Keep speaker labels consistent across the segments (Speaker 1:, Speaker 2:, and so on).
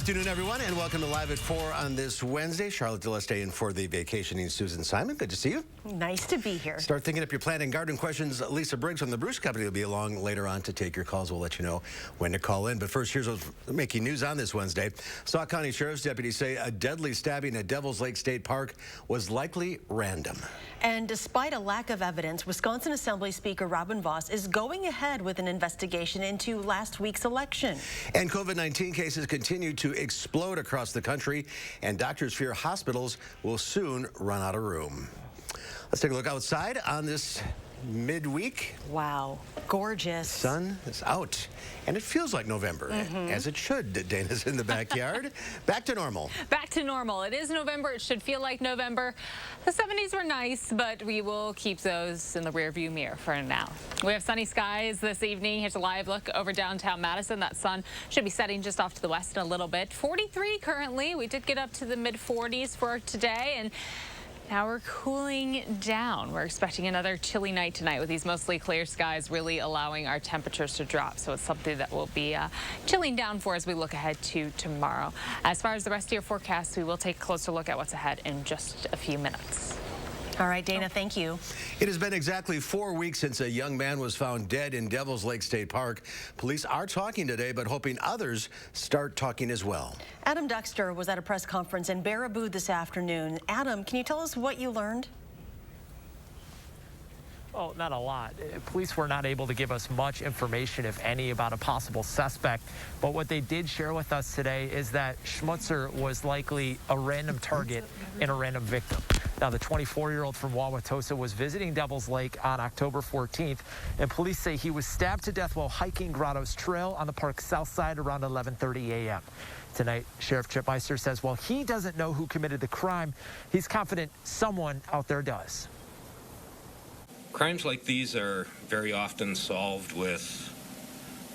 Speaker 1: afternoon, everyone, and welcome to Live at 4 on this Wednesday. Charlotte Deleste in for the vacationing Susan Simon. Good to see you.
Speaker 2: Nice to be here.
Speaker 1: Start thinking up your plant and garden questions. Lisa Briggs from the Bruce Company will be along later on to take your calls. We'll let you know when to call in. But first, here's what's making news on this Wednesday. Sauk County Sheriff's deputies say a deadly stabbing at Devil's Lake State Park was likely random.
Speaker 2: And despite a lack of evidence, Wisconsin Assembly Speaker Robin Vos is going ahead with an investigation into last week's election.
Speaker 1: And COVID-19 cases continue to explode across the country, and doctors fear hospitals will soon run out of room. Let's take a look outside on this midweek.
Speaker 2: Wow, gorgeous.
Speaker 1: Sun is out, and it feels like November, as it should. Dana's in the backyard. Back to normal.
Speaker 3: Back to normal. It is November. It should feel like November. The 70s were nice, but we will keep those in the rearview mirror for now. We have sunny skies this evening. Here's a live look over downtown Madison. That sun should be setting just off to the west in a little bit. 43 currently. We did get up to the mid-40s for today, and now we're cooling down. We're expecting another chilly night tonight with these mostly clear skies really allowing our temperatures to drop. So it's something that will be chilling down for as we look ahead to tomorrow. As far as the rest of your forecast, we will take a closer look at what's ahead in just a few minutes.
Speaker 2: All right, Dana, thank you.
Speaker 1: It has been exactly 4 weeks since a young man was found dead in Devil's Lake State Park. Police are talking today, but hoping others start talking as well.
Speaker 2: Adam Dexter was at a press conference in Baraboo this afternoon. Adam, can you tell us what you learned?
Speaker 4: Oh, not a lot. Police were not able to give us much information, if any, about a possible suspect. But what they did share with us today is that Schmutzer was likely a random target and a random victim. Now, the 24-year-old from Wauwatosa was visiting Devil's Lake on October 14th, and police say he was stabbed to death while hiking Grottoes Trail on the park's south side around 11:30 a.m. Tonight, Sheriff Chip Meister says while he doesn't know who committed the crime, he's confident someone out there does.
Speaker 5: Crimes like these are very often solved with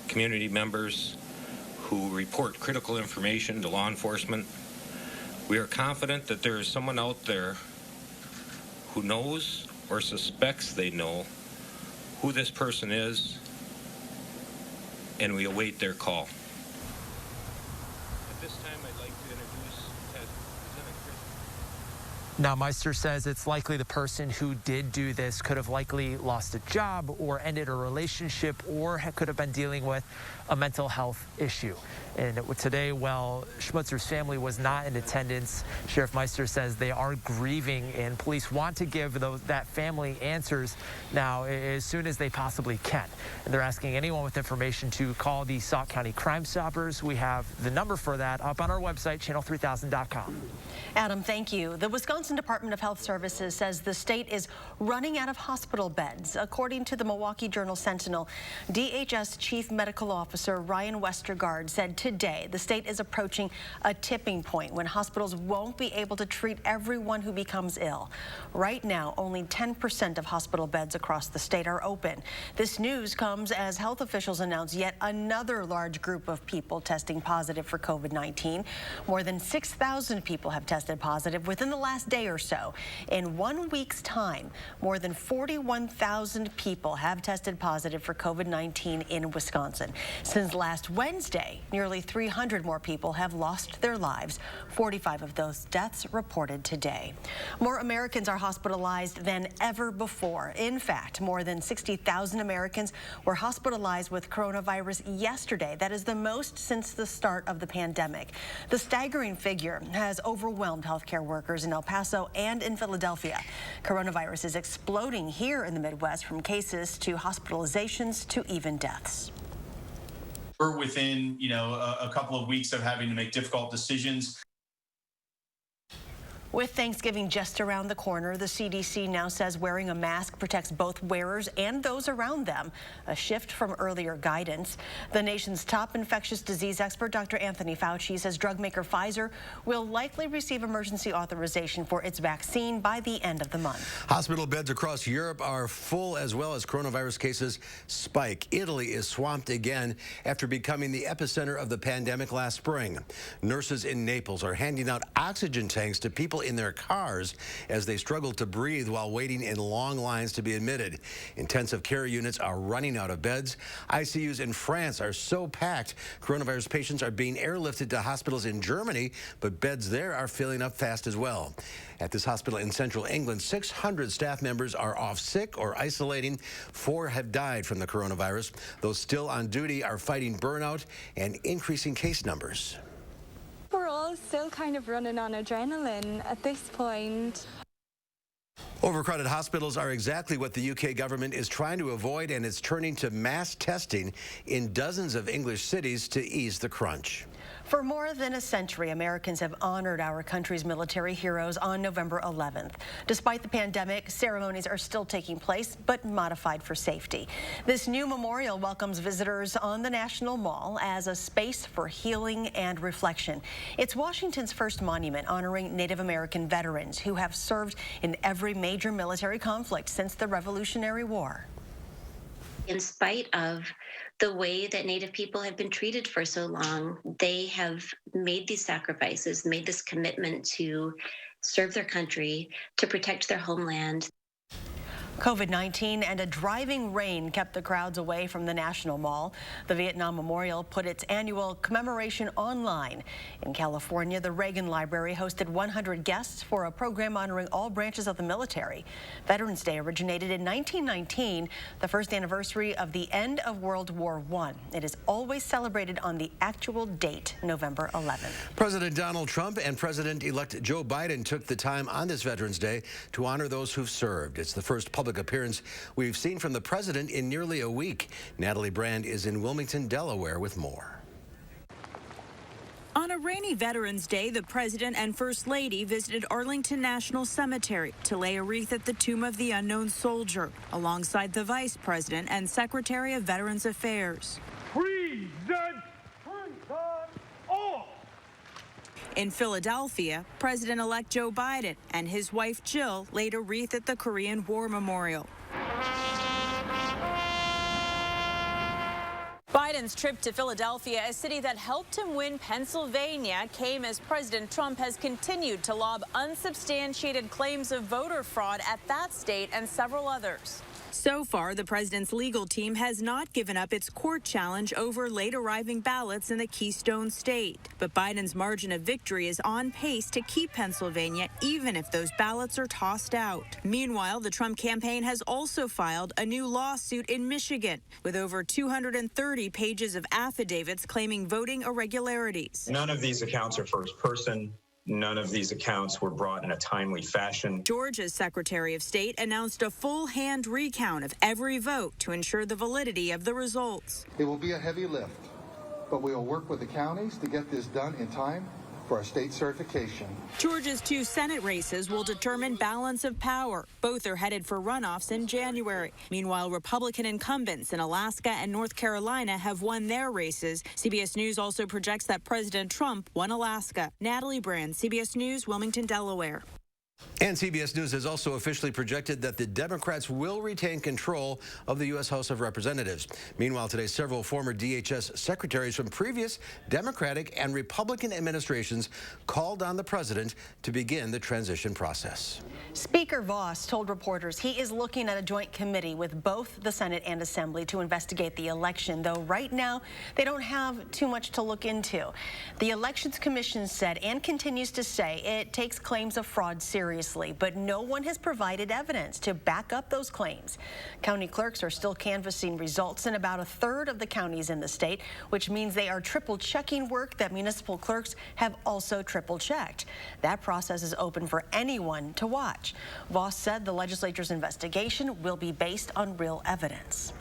Speaker 5: community members who report critical information to law enforcement. We are confident that there is someone out there who knows or suspects they know who this person is, and we await their call. At this time, I'd like to introduce Lieutenant Chris.
Speaker 4: Now, Meister says it's likely the person who did do this could have likely lost a job or ended a relationship or could have been dealing with a mental health issue. And today, while Schmutzer's family was not in attendance, Sheriff Meister says they are grieving, and police want to give that family answers now as soon as they possibly can. And they're asking anyone with information to call the Sauk County Crime Stoppers. We have the number for that up on our website, channel3000.com.
Speaker 2: Adam, thank you. The Wisconsin Department of Health Services says the state is running out of hospital beds. According to the Milwaukee Journal-Sentinel, DHS Chief Medical Officer Ryan Westergaard said today the state is approaching a tipping point when hospitals won't be able to treat everyone who becomes ill. Right now, only 10% of hospital beds across the state are open. This news comes as health officials announce yet another large group of people testing positive for COVID-19. More than 6,000 people have tested positive within the last day or so. In 1 week's time, more than 41,000 people have tested positive for COVID-19 in Wisconsin. Since last Wednesday, nearly 300 more people have lost their lives. 45 of those deaths reported today. More Americans are hospitalized than ever before. In fact, more than 60,000 Americans were hospitalized with coronavirus yesterday. That is the most since the start of the pandemic. The staggering figure has overwhelmed healthcare workers in El Paso and in Philadelphia. Coronavirus is exploding here in the Midwest, from cases to hospitalizations to even deaths.
Speaker 6: We're within, a couple of weeks of having to make difficult decisions.
Speaker 2: With Thanksgiving just around the corner, the CDC now says wearing a mask protects both wearers and those around them, a shift from earlier guidance. The nation's top infectious disease expert, Dr. Anthony Fauci, says drug maker Pfizer will likely receive emergency authorization for its vaccine by the end of the month.
Speaker 1: Hospital beds across Europe are full as well as coronavirus cases spike. Italy is swamped again after becoming the epicenter of the pandemic last spring. Nurses in Naples are handing out oxygen tanks to people people in their cars as they struggle to breathe while waiting in long lines to be admitted. Intensive care units are running out of beds. ICUs in France are so packed, coronavirus patients are being airlifted to hospitals in Germany, but beds there are filling up fast as well. At this hospital in central England, 600 staff members are off sick or isolating. 4 have died from the coronavirus. Those still on duty are fighting burnout and increasing case numbers.
Speaker 7: We're all still kind of running on adrenaline at this point.
Speaker 1: Overcrowded hospitals are exactly what the UK government is trying to avoid, and it's turning to mass testing in dozens of English cities to ease the crunch.
Speaker 2: For more than a century, Americans have honored our country's military heroes on November 11th. Despite the pandemic, ceremonies are still taking place, but modified for safety. This new memorial welcomes visitors on the National Mall as a space for healing and reflection. It's Washington's first monument honoring Native American veterans who have served in every major military conflict since the Revolutionary War.
Speaker 8: In spite of the way that Native people have been treated for so long, they have made these sacrifices, made this commitment to serve their country, to protect their homeland.
Speaker 2: COVID-19 and a driving rain kept the crowds away from the National Mall. The Vietnam Memorial put its annual commemoration online. In California, the Reagan Library hosted 100 guests for a program honoring all branches of the military. Veterans Day originated in 1919, the first anniversary of the end of World War I. It is always celebrated on the actual date, November 11th.
Speaker 1: President Donald Trump and President-elect Joe Biden took the time on this Veterans Day to honor those who've served. It's the first public appearance we've seen from the president in nearly a week. Natalie Brand is in Wilmington, Delaware with more.
Speaker 9: On a rainy Veterans Day, the President and First Lady visited Arlington National Cemetery to lay a wreath at the tomb of the unknown soldier, alongside the Vice President and Secretary of Veterans Affairs. In Philadelphia, President-elect Joe Biden and his wife Jill laid a wreath at the Korean War Memorial. Biden's trip to Philadelphia, a city that helped him win Pennsylvania, came as President Trump has continued to lob unsubstantiated claims of voter fraud at that state and several others. So far, the president's legal team has not given up its court challenge over late arriving ballots in the Keystone State. But Biden's margin of victory is on pace to keep Pennsylvania, even if those ballots are tossed out. Meanwhile, the Trump campaign has also filed a new lawsuit in Michigan with over 230 pages of affidavits claiming voting irregularities.
Speaker 10: None of these accounts are first person. None of these accounts were brought in a timely fashion.
Speaker 9: Georgia's Secretary of State announced a full hand recount of every vote to ensure the validity of the results.
Speaker 11: It will be a heavy lift, but we will work with the counties to get this done in time for our state certification.
Speaker 9: Georgia's 2 Senate races will determine balance of power. Both are headed for runoffs in January. Meanwhile, Republican incumbents in Alaska and North Carolina have won their races. CBS News also projects that President Trump won Alaska. Natalie Brand, CBS News, Wilmington, Delaware.
Speaker 1: And CBS News has also officially projected that the Democrats will retain control of the U.S. House of Representatives. Meanwhile, today, several former DHS secretaries from previous Democratic and Republican administrations called on the president to begin the transition process.
Speaker 2: Speaker Voss told reporters he is looking at a joint committee with both the Senate and Assembly to investigate the election, though right now they don't have too much to look into. The Elections Commission said and continues to say it takes claims of fraud seriously, but no one has provided evidence to back up those claims. County clerks are still canvassing results in about a third of the counties in the state, which means they are triple checking work that municipal clerks have also triple checked. That process is open for anyone to watch. Voss said the legislature's investigation will be based on real evidence.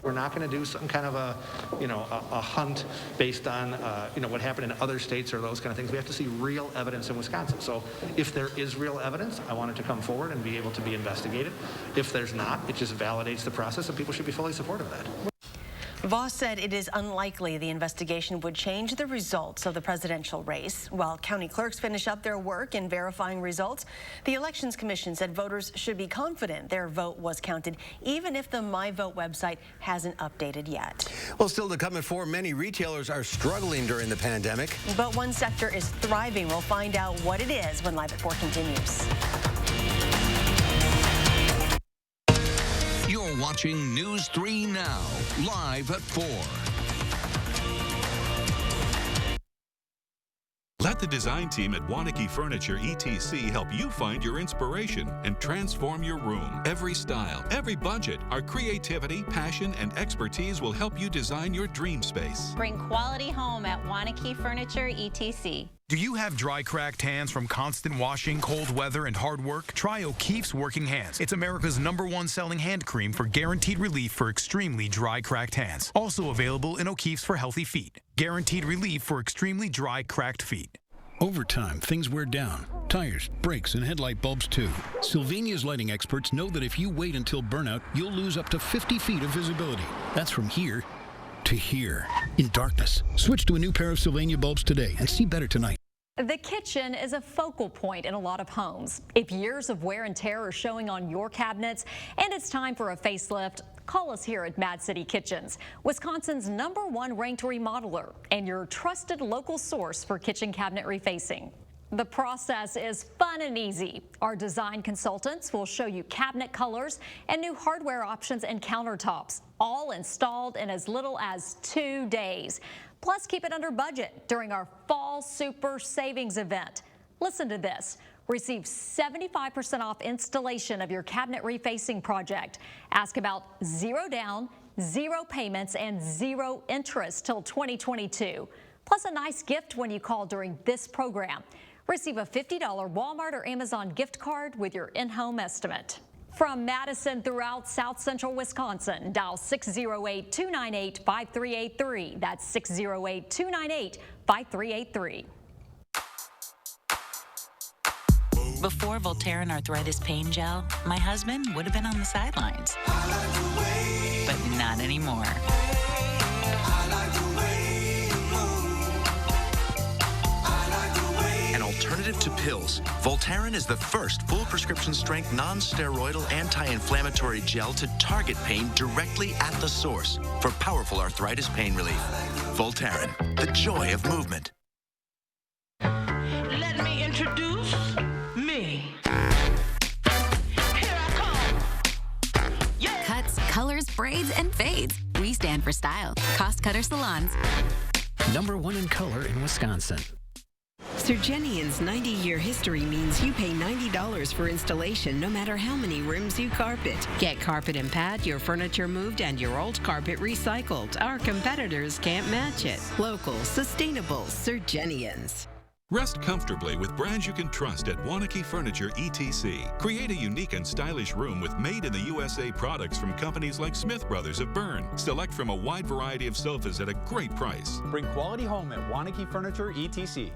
Speaker 12: We're not going to do some kind of a hunt based on, what happened in other states or those kind of things. We have to see real evidence in Wisconsin. So if there is real evidence, I want it to come forward and be able to be investigated. If there's not, it just validates the process, and people should be fully supportive of that.
Speaker 2: Voss said it is unlikely the investigation would change the results of the presidential race. While county clerks finish up their work in verifying results, the Elections Commission said voters should be confident their vote was counted, even if the My Vote website hasn't updated yet.
Speaker 1: Well, still to come at 4, many retailers are struggling during the pandemic.
Speaker 2: But one sector is thriving. We'll find out what it is when Live at 4 continues.
Speaker 13: You're watching News 3 Now, live at 4.
Speaker 14: Let the design team at Wanakee Furniture ETC help you find your inspiration and transform your room. Every style, every budget, our creativity, passion, and expertise will help you design your dream space.
Speaker 15: Bring quality home at Wanakee Furniture ETC.
Speaker 16: Do you have dry, cracked hands from constant washing, cold weather, and hard work? Try O'Keefe's Working Hands. It's America's #1 selling hand cream for guaranteed relief for extremely dry, cracked hands. Also available in O'Keefe's for healthy feet. Guaranteed relief for extremely dry, cracked feet.
Speaker 17: Over time, things wear down. Tires, brakes, and headlight bulbs too. Sylvania's lighting experts know that if you wait until burnout, you'll lose up to 50 feet of visibility. That's from here to here in darkness. Switch to a new pair of Sylvania bulbs today and see better tonight.
Speaker 18: The kitchen is a focal point in a lot of homes. If years of wear and tear are showing on your cabinets and it's time for a facelift, call us here at Mad City Kitchens, Wisconsin's #1 ranked remodeler and your trusted local source for kitchen cabinet refacing. The process is fun and easy. Our design consultants will show you cabinet colors and new hardware options and countertops, all installed in as little as 2 days. Plus, keep it under budget during our Fall Super Savings event. Listen to this. Receive 75% off installation of your cabinet refacing project. Ask about 0 down, 0 payments, and 0 interest till 2022. Plus a nice gift when you call during this program. Receive a $50 Walmart or Amazon gift card with your in-home estimate. From Madison throughout South Central Wisconsin, dial 608-298-5383. That's 608-298-5383.
Speaker 19: Before Voltaren Arthritis Pain Gel, my husband would have been on the sidelines. But not anymore.
Speaker 20: An alternative to pills, Voltaren is the first full prescription strength non-steroidal anti-inflammatory gel to target pain directly at the source for powerful arthritis pain relief. Voltaren, the joy of movement.
Speaker 21: Let me introduce me.
Speaker 22: Cuts, colors, braids, and fades. We stand for style. Cost Cutter Salons.
Speaker 23: #1 in color in Wisconsin. Surgenian's 90-year history means you pay $90 for installation no matter how many rooms you carpet. Get carpet and pad, your furniture moved, and your old carpet recycled. Our competitors can't match it. Local, sustainable Surgenians.
Speaker 14: Rest comfortably with brands you can trust at Wanakee Furniture ETC. Create a unique and stylish room with made-in-the-USA products from companies like Smith Brothers of Bern. Select from a wide variety of sofas at a great price.
Speaker 24: Bring quality home at Wanakee Furniture ETC.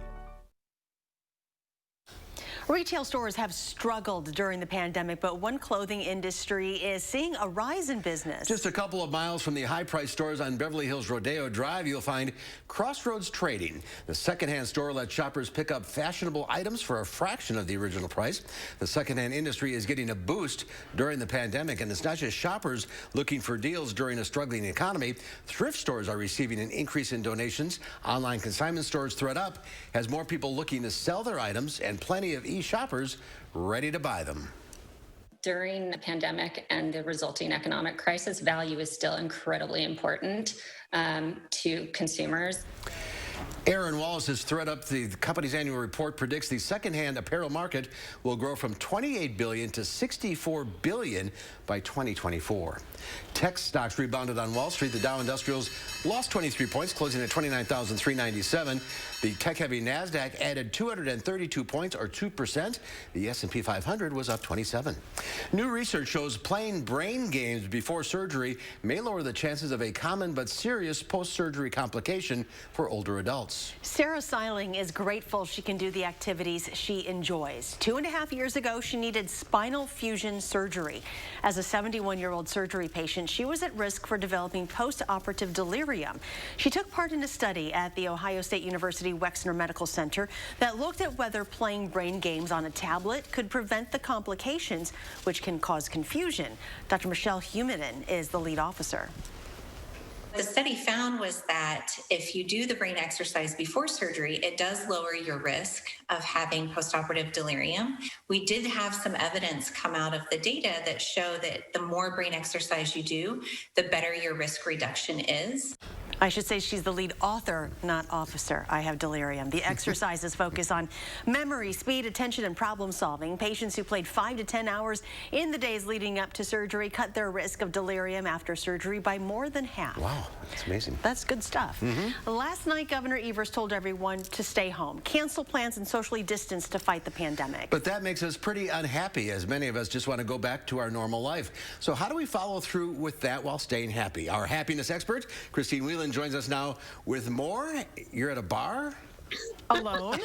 Speaker 2: Retail stores have struggled during the pandemic, but one clothing industry is seeing a rise in business.
Speaker 1: Just a couple of miles from the high-priced stores on Beverly Hills Rodeo Drive, you'll find Crossroads Trading. The secondhand store lets shoppers pick up fashionable items for a fraction of the original price. The secondhand industry is getting a boost during the pandemic, and it's not just shoppers looking for deals during a struggling economy. Thrift stores are receiving an increase in donations. Online consignment stores ThredUp has more people looking to sell their items and plenty of shoppers ready to buy them.
Speaker 25: During the pandemic and the resulting economic crisis, value is still incredibly important to consumers.
Speaker 1: Aaron Wallace's ThredUp, the company's annual report, predicts the secondhand apparel market will grow from $28 billion to $64 billion by 2024. Tech stocks rebounded on Wall Street. The Dow Industrials lost 23 points, closing at 29,397. The tech-heavy NASDAQ added 232 points, or 2%. The S&P 500 was up 27. New research shows playing brain games before surgery may lower the chances of a common but serious post-surgery complication for older adults.
Speaker 2: Sarah Seiling is grateful she can do the activities she enjoys. 2.5 years ago, she needed spinal fusion surgery. As a 71-year-old surgery patient, she was at risk for developing post-operative delirium. She took part in a study at the Ohio State University Wexner Medical Center that looked at whether playing brain games on a tablet could prevent the complications, which can cause confusion. Dr. Michelle Huminen is the lead officer.
Speaker 3: The study found was that if you do the brain exercise before surgery, it does lower your risk of having postoperative delirium. We did have some evidence come out of the data that show that the more brain exercise you do, the better your risk reduction is.
Speaker 2: I should say she's the lead author, not officer. I have delirium. The exercises focus on memory, speed, attention, and problem solving. Patients who played 5 to 10 hours in the days leading up to surgery cut their risk of delirium after surgery by more than half.
Speaker 1: Wow, that's amazing.
Speaker 2: That's good stuff. Last night, Governor Evers told everyone to stay home, cancel plans, and socially distance to fight the pandemic.
Speaker 1: But that makes us pretty unhappy, as many of us just want to go back to our normal life. So how do we follow through with that while staying happy? Our happiness expert, Christine Whelan, joins us now with more. You're at a bar?
Speaker 2: Alone?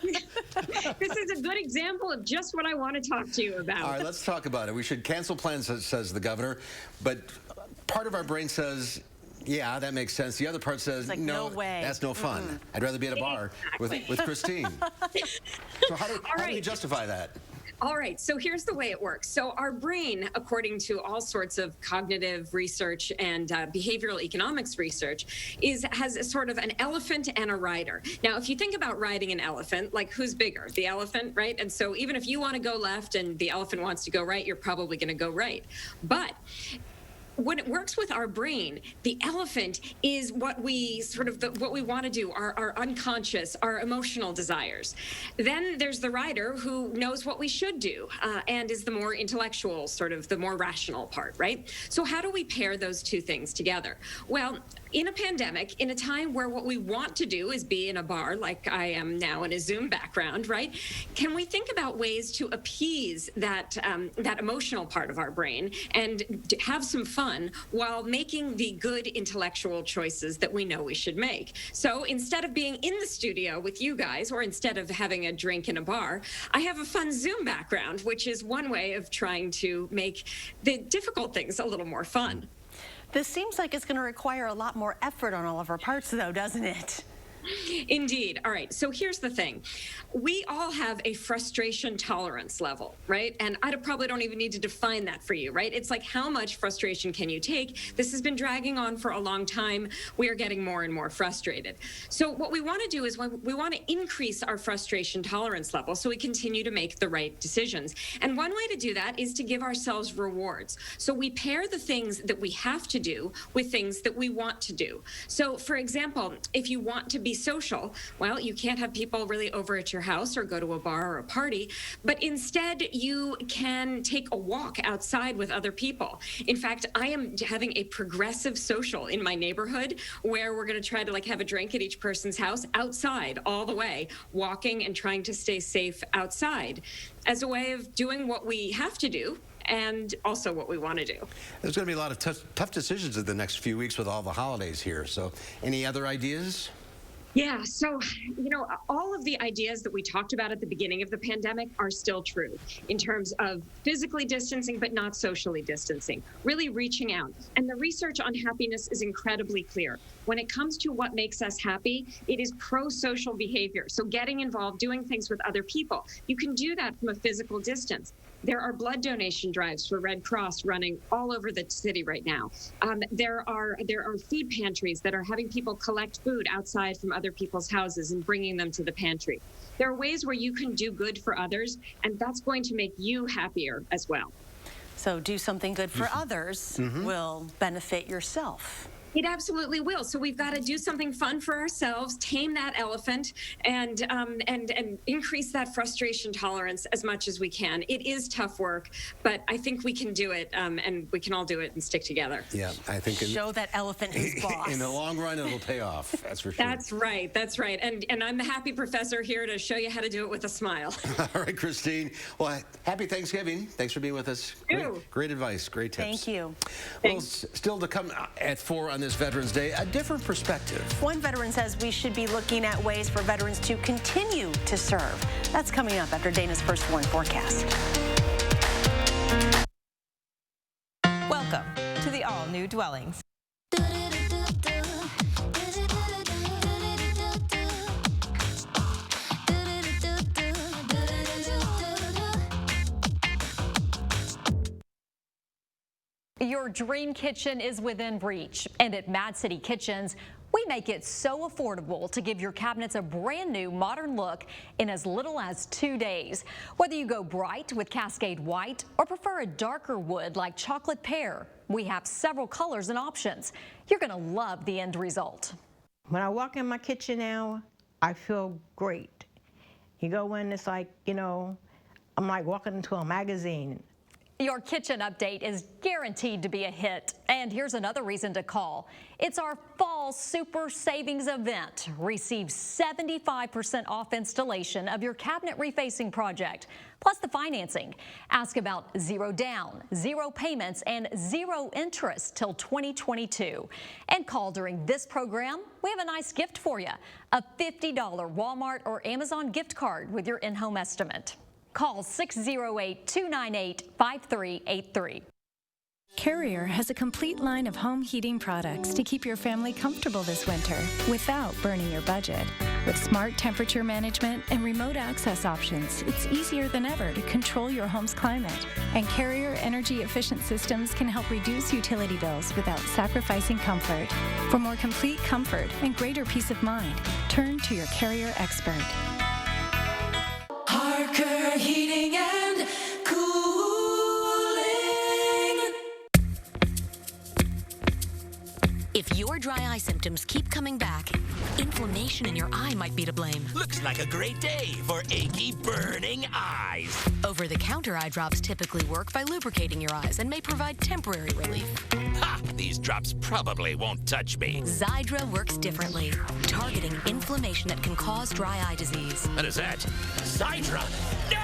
Speaker 4: This is a good example of just what I want to talk to you about.
Speaker 1: All right, let's talk about it. We should cancel plans, says the governor, but part of our brain says, yeah, that makes sense. The other part says,
Speaker 2: like,
Speaker 1: no
Speaker 2: way.
Speaker 1: That's no fun. I'd rather be at a bar with Christine. So how do we justify that?
Speaker 4: All right, so here's the way it works. So our brain, according to all sorts of cognitive research and behavioral economics research, has a sort of an elephant and a rider. Now, if you think about riding an elephant, like who's bigger? The elephant, right? And so even if you want to go left and the elephant wants to go right, you're probably going to go right. But when it works with our brain, the elephant is what we what we want to do, our unconscious, our emotional desires. Then there's the rider who knows what we should do and is the more intellectual, sort of the more rational part, right? So how do we pair those two things together? Well, in a pandemic, in a time where what we want to do is be in a bar, like I am now in a Zoom background, right? Can we think about ways to appease that emotional part of our brain and have some fun while making the good intellectual choices that we know we should make? So instead of being in the studio with you guys, or instead of having a drink in a bar, I have a fun Zoom background, which is one way of trying to make the difficult things a little more fun.
Speaker 2: This seems like it's going to require a lot more effort on all of our parts, though, doesn't it?
Speaker 4: Indeed. All right. So here's the thing. We all have a frustration tolerance level, right? And I probably don't even need to define that for you, right? It's like, how much frustration can you take? This has been dragging on for a long time. We are getting more and more frustrated. So what we want to do is we want to increase our frustration tolerance level so we continue to make the right decisions. And one way to do that is to give ourselves rewards. So we pair the things that we have to do with things that we want to do. So for example, if you want to be social, well, you can't have people really over at your house or go to a bar or a party, but instead you can take a walk outside with other people. In fact, I am having a progressive social in my neighborhood where we're going to try to have a drink at each person's house outside all the way, walking and trying to stay safe outside as a way of doing what we have to do and also what we want to do.
Speaker 1: There's going to be a lot of tough decisions in the next few weeks with all the holidays here. So any other ideas?
Speaker 4: Yeah, so, all of the ideas that we talked about at the beginning of the pandemic are still true in terms of physically distancing, but not socially distancing, really reaching out. And the research on happiness is incredibly clear. When it comes to what makes us happy, it is pro-social behavior. So getting involved, doing things with other people. You can do that from a physical distance. There are blood donation drives for Red Cross running all over the city right now. There are food pantries that are having people collect food outside from other people's houses and bringing them to the pantry. There are ways where you can do good for others, and that's going to make you happier as well.
Speaker 2: So do something good for others will benefit yourself.
Speaker 4: It absolutely will. So we've got to do something fun for ourselves, tame that elephant, and increase that frustration tolerance as much as we can. It is tough work, but I think we can do it, and we can all do it and stick together.
Speaker 1: Yeah, I think
Speaker 2: show that elephant his boss.
Speaker 1: In the long run, it'll pay off. That's for sure.
Speaker 4: That's right. That's right. And I'm the happy professor here to show you how to do it with a smile.
Speaker 1: All right, Christine. Well, happy Thanksgiving. Thanks for being with us. Great advice. Great tips.
Speaker 2: Thank you.
Speaker 1: Well, still to come at 4 on this Veterans Day, a different perspective.
Speaker 2: One veteran says we should be looking at ways for veterans to continue to serve. That's coming up after Dana's First One forecast.
Speaker 5: Welcome to the all-new Dwellings.
Speaker 18: Your dream kitchen is within reach, and at Mad City Kitchens, we make it so affordable to give your cabinets a brand new modern look in as little as 2 days. Whether you go bright with Cascade White or prefer a darker wood like Chocolate Pear, we have several colors and options. You're going to love the end result.
Speaker 6: When I walk in my kitchen now, I feel great. You go in, it's like, you know, I'm like walking into a magazine.
Speaker 18: Your kitchen update is guaranteed to be a hit. And here's another reason to call. It's our fall super savings event. Receive 75% off installation of your cabinet refacing project, plus the financing. Ask about 0 down, 0 payments, and 0 interest till 2022. And call during this program. We have a nice gift for you, a $50 Walmart or Amazon gift card with your in-home estimate. Call 608-298-5383.
Speaker 7: Carrier has a complete line of home heating products to keep your family comfortable this winter without burning your budget. With smart temperature management and remote access options, it's easier than ever to control your home's climate. And Carrier energy-efficient systems can help reduce utility bills without sacrificing comfort. For more complete comfort and greater peace of mind, turn to your Carrier expert.
Speaker 21: Harker Heating and Cooling.
Speaker 8: If your dry eye symptoms keep coming back, inflammation in your eye might be to blame.
Speaker 10: Looks like a great day for achy, burning eyes.
Speaker 8: Over-the-counter eye drops typically work by lubricating your eyes and may provide temporary relief.
Speaker 10: Ha! These drops probably won't touch me.
Speaker 8: Xiidra works differently, targeting inflammation that can cause dry eye disease.
Speaker 10: What is that? Xiidra? No!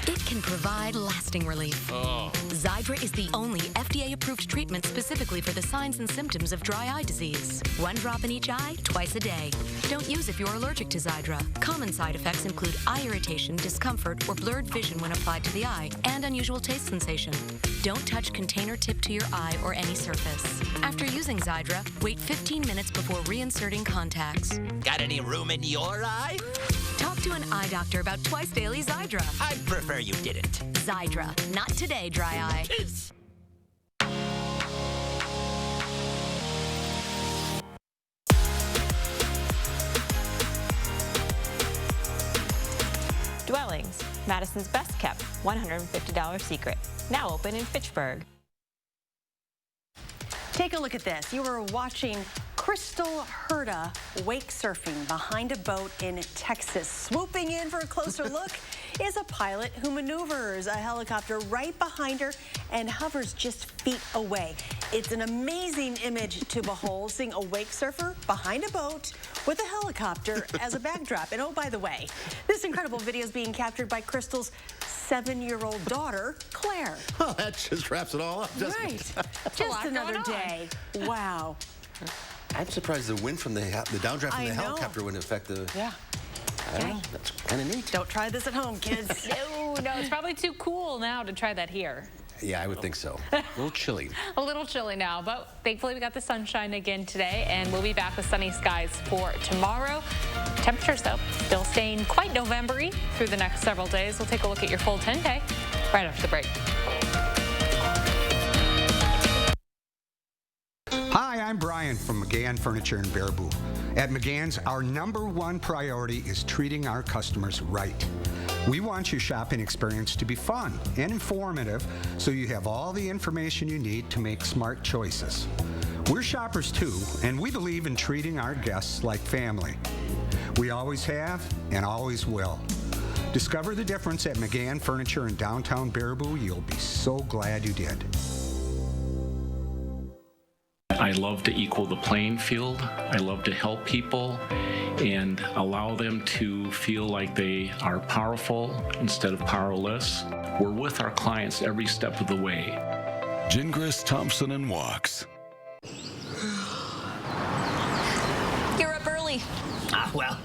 Speaker 8: It can provide lasting relief.
Speaker 10: Oh.
Speaker 8: Xiidra is the only FDA-approved treatment specifically for the signs and symptoms of dry eye disease. 1 drop in each eye, twice a day. Don't use if you're allergic to Xiidra. Common side effects include eye irritation, discomfort, or blurred vision when applied to the eye, and unusual taste sensation. Don't touch container tip to your eye or any surface. After using Xiidra, wait 15 minutes before reinserting contacts.
Speaker 10: Got any room in your eye?
Speaker 8: Talk to an eye doctor about twice daily Xiidra.
Speaker 10: I'd prefer you didn't.
Speaker 8: Xiidra. Not today, dry eye.
Speaker 5: Dwellings, Madison's best kept $150 secret. Now open in Fitchburg.
Speaker 2: Take a look at this. You were watching Crystal Herta wake surfing behind a boat in Texas. Swooping in for a closer look is a pilot who maneuvers a helicopter right behind her and hovers just feet away. It's an amazing image to behold, seeing a wake surfer behind a boat with a helicopter as a backdrop. And oh, by the way, this incredible video is being captured by Crystal's 7-year-old daughter, Claire.
Speaker 1: Well, that just wraps it all up, doesn't it?
Speaker 2: Just another day. Wow.
Speaker 1: I'm surprised the wind from the downdraft from the helicopter wouldn't affect the...
Speaker 2: Yeah.
Speaker 1: I don't know. That's kind of neat.
Speaker 2: Don't try this at home, kids.
Speaker 26: No, it's probably too cool now to try that here.
Speaker 1: Yeah, I would think so. A little chilly.
Speaker 26: A little chilly now, but thankfully we got the sunshine again today, and we'll be back with sunny skies for tomorrow. Temperatures, though, still staying quite November-y through the next several days. We'll take a look at your full 10-day right after the break.
Speaker 27: Hi, I'm Brian from McGann Furniture in Baraboo. At McGann's, our #1 priority is treating our customers right. We want your shopping experience to be fun and informative so you have all the information you need to make smart choices. We're shoppers too, and we believe in treating our guests like family. We always have and always will. Discover the difference at McGann Furniture in downtown Baraboo. You'll be so glad you did.
Speaker 9: I love to equal the playing field. I love to help people and allow them to feel like they are powerful instead of powerless. We're with our clients every step of the way.
Speaker 14: Gingras, Thompson & Walks.
Speaker 11: You're up early. Well,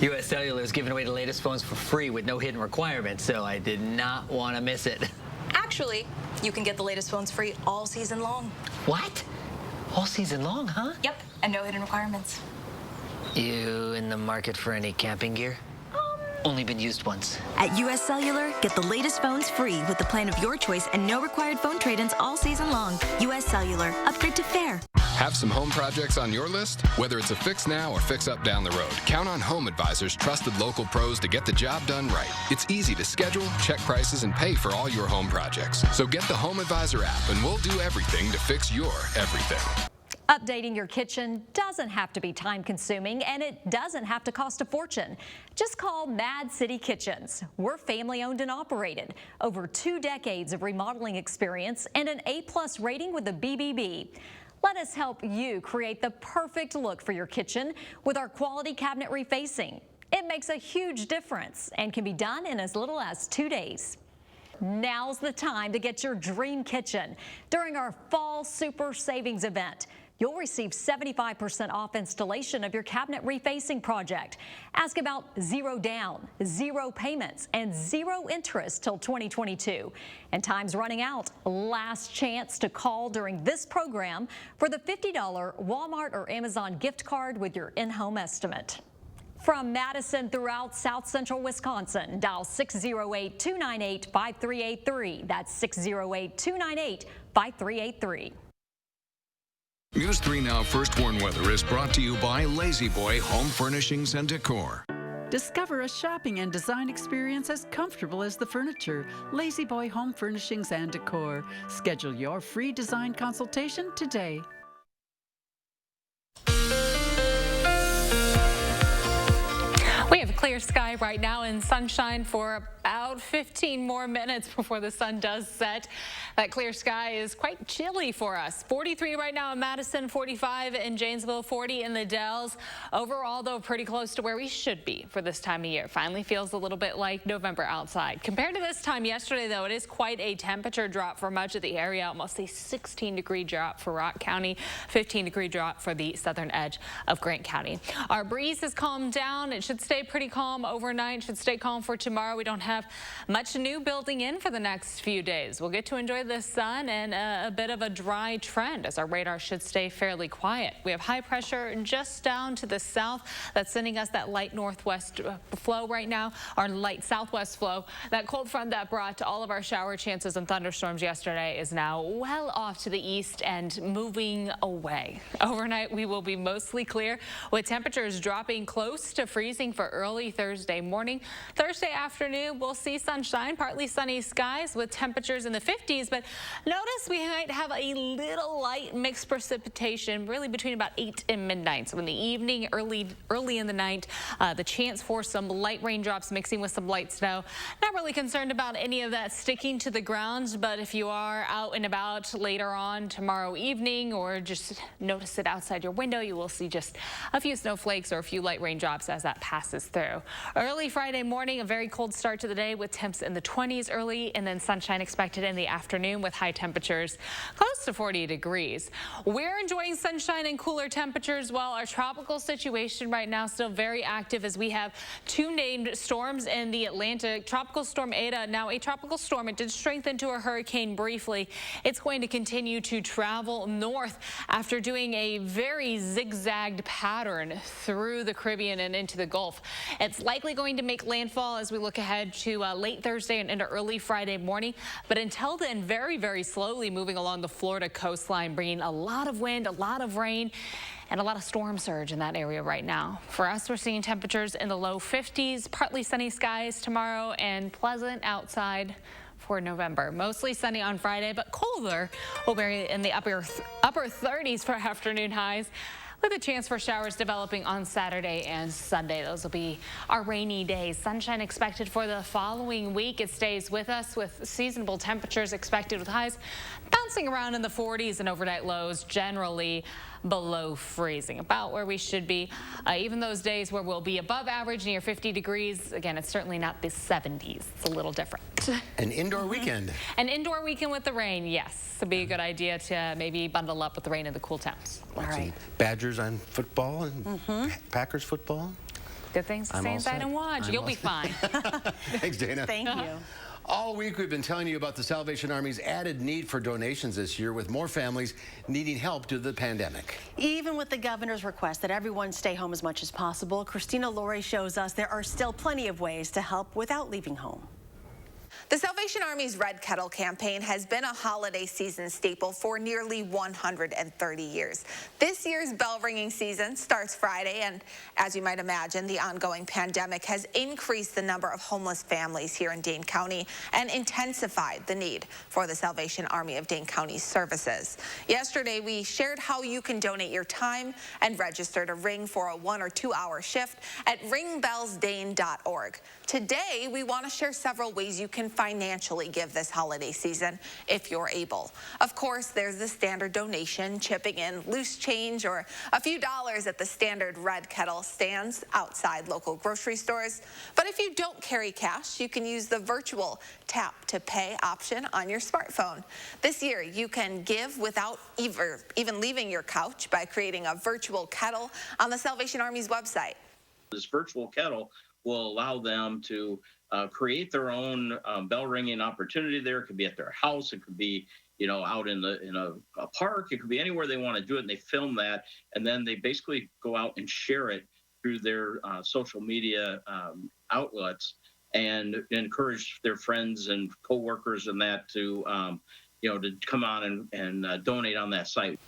Speaker 11: U.S. Cellular is giving away the latest phones for free with no hidden requirements, so I did not want to miss it.
Speaker 12: Actually, you can get the latest phones free all season long.
Speaker 11: What? All season long, huh?
Speaker 12: Yep, and no hidden requirements.
Speaker 11: You in the market for any camping gear? Only been used once.
Speaker 22: At U.S. Cellular, get the latest phones free with the plan of your choice and no required phone trade-ins all season long. U.S. Cellular. Upgrade to fair.
Speaker 13: Have some home projects on your list? Whether it's a fix now or fix up down the road, count on Home Advisor's trusted local pros to get the job done right. It's easy to schedule, check prices, and pay for all your home projects. So get the Home Advisor app and we'll do everything to fix your everything.
Speaker 18: Updating your kitchen doesn't have to be time-consuming, and it doesn't have to cost a fortune. Just call Mad City Kitchens. We're family-owned and operated. Over 2 decades of remodeling experience and an A+ rating with the BBB. Let us help you create the perfect look for your kitchen with our quality cabinet refacing. It makes a huge difference and can be done in as little as 2 days. Now's the time to get your dream kitchen during our Fall Super Savings event. You'll receive 75% off installation of your cabinet refacing project. Ask about 0 down, 0 payments, and 0 interest till 2022. And time's running out. Last chance to call during this program for the $50 Walmart or Amazon gift card with your in-home estimate. From Madison throughout South Central Wisconsin, dial 608-298-5383. That's 608-298-5383.
Speaker 15: News 3 Now First Warn Weather is brought to you by Lazy Boy Home Furnishings and Decor.
Speaker 16: Discover a shopping and design experience as comfortable as the furniture. Lazy Boy Home Furnishings and Decor. Schedule your free design consultation today.
Speaker 26: We have clear sky right now and sunshine for about 15 more minutes before the sun does set. That clear sky is quite chilly for us. 43 right now in Madison, 45 in Janesville, 40 in the Dells. Overall, though, pretty close to where we should be for this time of year. Finally feels a little bit like November outside. Compared to this time yesterday, though, it is quite a temperature drop for much of the area. Almost a 16-degree drop for Rock County, 15-degree drop for the southern edge of Grant County. Our breeze has calmed down. It should stay pretty calm overnight. Should stay calm for tomorrow. We don't have much new building in for the next few days. We'll get to enjoy the sun and a bit of a dry trend as our radar should stay fairly quiet. We have high pressure just down to the south that's sending us that light northwest flow right now, our light southwest flow. That cold front that brought all of our shower chances and thunderstorms yesterday is now well off to the east and moving away. Overnight, we will be mostly clear with temperatures dropping close to freezing for early Thursday morning. Thursday afternoon, we'll see sunshine, partly sunny skies with temperatures in the 50s, but notice we might have a little light mixed precipitation really between about 8 and midnight. So in the evening, early in the night, the chance for some light raindrops mixing with some light snow. Not really concerned about any of that sticking to the ground, but if you are out and about later on tomorrow evening or just notice it outside your window, you will see just a few snowflakes or a few light raindrops as that passes through. Early Friday morning, a very cold start to the day with temps in the 20s early, and then sunshine expected in the afternoon with high temperatures close to 40 degrees. We're enjoying sunshine and cooler temperatures while our tropical situation right now still very active as we have 2 named storms in the Atlantic. Tropical Storm Eta, now a tropical storm. It did strengthen to a hurricane briefly. It's going to continue to travel north after doing a very zigzagged pattern through the Caribbean and into the Gulf. It's likely going to make landfall as we look ahead to late Thursday and into early Friday morning. But until then, very, very slowly moving along the Florida coastline, bringing a lot of wind, a lot of rain, and a lot of storm surge in that area right now. For us, we're seeing temperatures in the low 50s, partly sunny skies tomorrow, and pleasant outside toward November. Mostly sunny on Friday, but colder. We'll be in the upper 30s for afternoon highs, with a chance for showers developing on Saturday and Sunday. Those will be our rainy days. Sunshine expected for the following week. It stays with us with seasonable temperatures expected with highs bouncing around in the 40s and overnight lows generally below freezing, about where we should be. Even those days where we'll be above average near 50 degrees, again, it's certainly not the 70s. It's a little different.
Speaker 1: An indoor weekend.
Speaker 26: An indoor weekend with the rain, yes. It'd be a good idea to maybe bundle up with the rain and the cool temps.
Speaker 1: All right. Badgers on football and Packers football.
Speaker 26: Good things to stay inside and watch. You'll be fine.
Speaker 1: Thanks, Dana.
Speaker 2: Thank you.
Speaker 1: All week we've been telling you about the Salvation Army's added need for donations this year, with more families needing help due to the pandemic.
Speaker 2: Even with the governor's request that everyone stay home as much as possible, Christina Laurie shows us there are still plenty of ways to help without leaving home.
Speaker 3: The Salvation Army's Red Kettle campaign has been a holiday season staple for nearly 130 years. This year's bell ringing season starts Friday, and as you might imagine, the ongoing pandemic has increased the number of homeless families here in Dane County and intensified the need for the Salvation Army of Dane County's services. Yesterday, we shared how you can donate your time and register to ring for a 1 or 2 hour shift at ringbellsdane.org. Today, we want to share several ways you can financially give this holiday season if you're able. Of course, there's the standard donation, chipping in loose change or a few dollars at the standard Red Kettle stands outside local grocery stores. But if you don't carry cash, you can use the virtual tap to pay option on your smartphone. This year, you can give without even leaving your couch by creating a virtual kettle on the Salvation Army's website.
Speaker 17: This virtual kettle will allow them to create their own bell ringing opportunity there. It could be at their house. It could be, out in a park. It could be anywhere they want to do it, and they film that, and then they basically go out and share it through their social media outlets and encourage their friends and coworkers and that to to come on and donate on that site.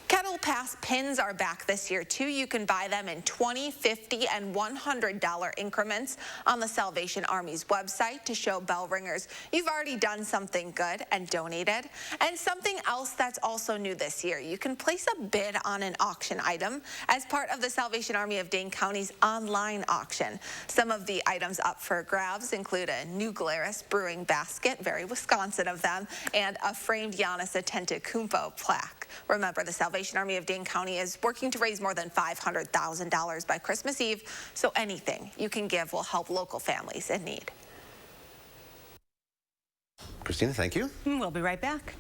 Speaker 3: Kettle Pass pins are back this year, too. You can buy them in $20, $50, and $100 increments on the Salvation Army's website to show bell ringers you've already done something good and donated. And something else that's also new this year, you can place a bid on an auction item as part of the Salvation Army of Dane County's online auction. Some of the items up for grabs include a new Glarus brewing basket, very Wisconsin of them, and a framed Giannis Antetokounmpo plaque. Remember, the Salvation Army of Dane County is working to raise more than $500,000 by Christmas Eve, so anything you can give will help local families in need.
Speaker 1: Christina, thank you.
Speaker 2: We'll be right back.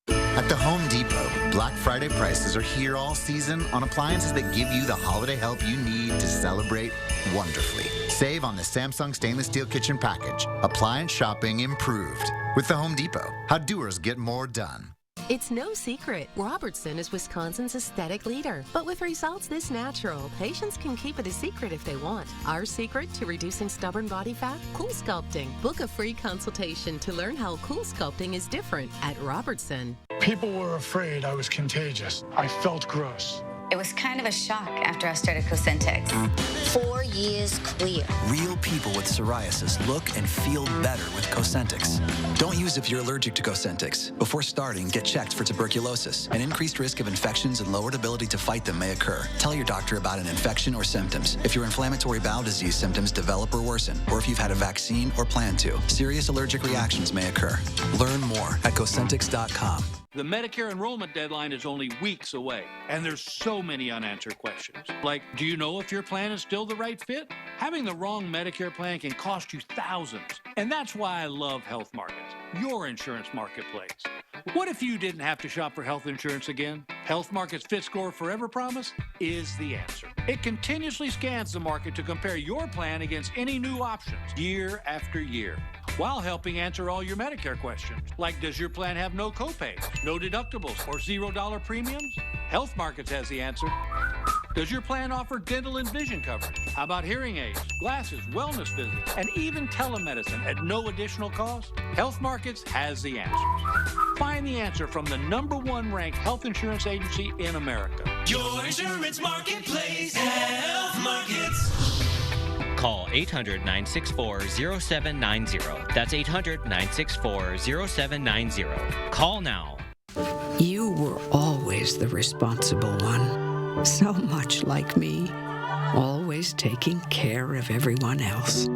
Speaker 19: At the Home Depot, Black Friday prices are here all season on appliances that give you the holiday help you need to celebrate wonderfully. Save on the Samsung stainless steel kitchen package. Appliance shopping improved. With the Home Depot, how doers get more done.
Speaker 20: It's no secret, Robertson is Wisconsin's aesthetic leader. But with results this natural, patients can keep it a secret if they want. Our secret to reducing stubborn body fat? Cool Sculpting. Book a free consultation to learn how Cool Sculpting is different at Robertson.
Speaker 23: People were afraid I was contagious. I felt gross.
Speaker 24: It was kind of a shock after I started Cosentyx. 4 years clear.
Speaker 25: Real people with psoriasis look and feel better with Cosentyx. Don't use if you're allergic to Cosentyx. Before starting, get checked for tuberculosis. An increased risk of infections and lowered ability to fight them may occur. Tell your doctor about an infection or symptoms. If your inflammatory bowel disease symptoms develop or worsen, or if you've had a vaccine or plan to, serious allergic reactions may occur. Learn more at Cosentyx.com.
Speaker 28: The Medicare enrollment deadline is only weeks away, and there's so many unanswered questions. Like, do you know if your plan is still the right fit? Having the wrong Medicare plan can cost you thousands, and that's why I love Health Markets, your insurance marketplace. What if you didn't have to shop for health insurance again? Health Markets Fit Score Forever Promise is the answer. It continuously scans the market to compare your plan against any new options year after year, while helping answer all your Medicare questions, like does your plan have no copays, no deductibles, or $0 premiums? Health Markets has the answer. Does your plan offer dental and vision coverage? How about hearing aids, glasses, wellness visits, and even telemedicine at no additional cost? Health Markets has the answer. Find the answer from the #1 ranked health insurance agency in America.
Speaker 10: Your insurance marketplace, Health Markets.
Speaker 4: Call 800-964-0790. That's 800-964-0790. Call now.
Speaker 5: You were always the responsible one, so much like me, always taking care of everyone else.